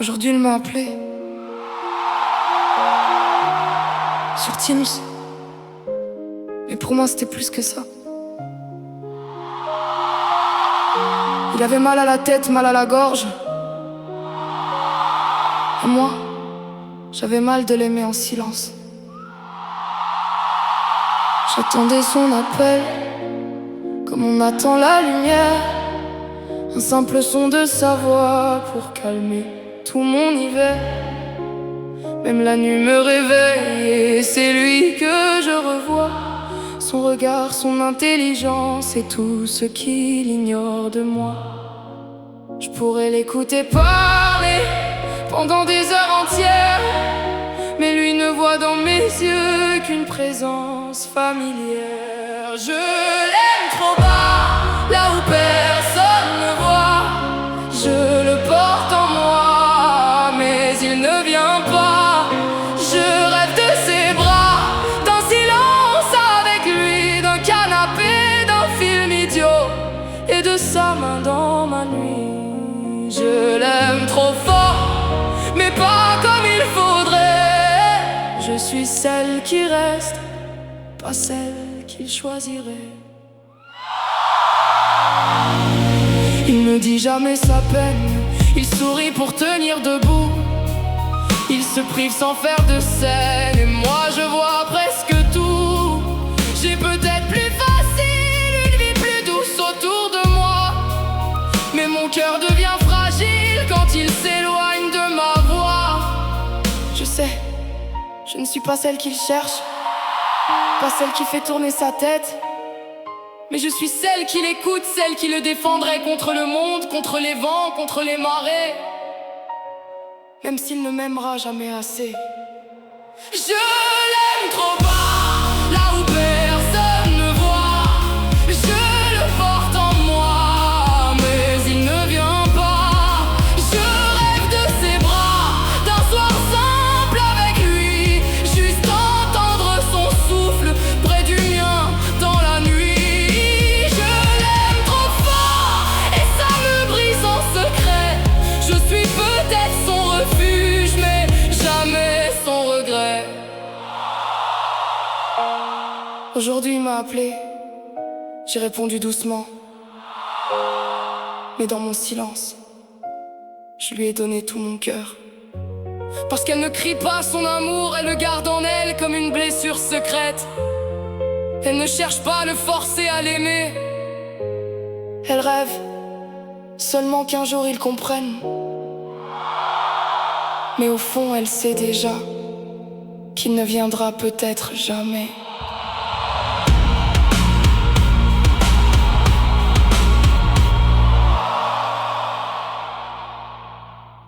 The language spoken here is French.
Aujourd'hui, il m'a appelé sur Teams. Mais pour moi, c'était plus que ça. Il avait mal à la tête, mal à la gorge. Et moi, j'avais mal de l'aimer en silence. J'attendais son appel, comme on attend la lumière. Un simple son de sa voix pour calmer tout mon hiver. Même la nuit me réveille et c'est lui que je revois. Son regard, son intelligence et tout ce qu'il ignore de moi. Je pourrais l'écouter parler pendant des heures entières, mais lui ne voit dans mes yeux qu'une présence familière. Je l'aime trop bas, là où personne ne voit. Je le porte en moi, mais il ne vient pas. Je rêve de ses bras, d'un silence avec lui, d'un canapé, d'un film idiot et de sa main dans ma nuit. Je l'aime trop fort, mais pas comme il faudrait. Je suis celle qui reste, pas celle qu'il choisirait. Il ne dit jamais sa peine, il sourit pour tenir debout. Il se prive sans faire de scène, et moi je vois presque tout. J'ai peut-être plus facile, une vie plus douce autour de moi, mais mon cœur devient fragile quand il s'éloigne de ma voix. Je sais, je ne suis pas celle qu'il cherche, pas celle qui fait tourner sa tête, mais je suis celle qui l'écoute, celle qui le défendrait contre le monde, contre les vents, contre les marées. Même s'il ne m'aimera jamais assez. Je l'aime trop bas, là où personne ne voit. Je le porte en moi, mais il ne vient pas. Je rêve de ses bras, d'un soir simple avec lui, juste entendre son souffle près du mien dans la nuit. Je l'aime trop fort et ça me brise en secret. Je suis peut-être son refuge, mais jamais son regret. Aujourd'hui il m'a appelé, j'ai répondu doucement, mais dans mon silence, je lui ai donné tout mon cœur. Parce qu'elle ne crie pas son amour, elle le garde en elle comme une blessure secrète. Elle ne cherche pas à le forcer à l'aimer. Elle rêve seulement qu'un jour il comprenne. Mais au fond, elle sait déjà qu'il ne viendra peut-être jamais.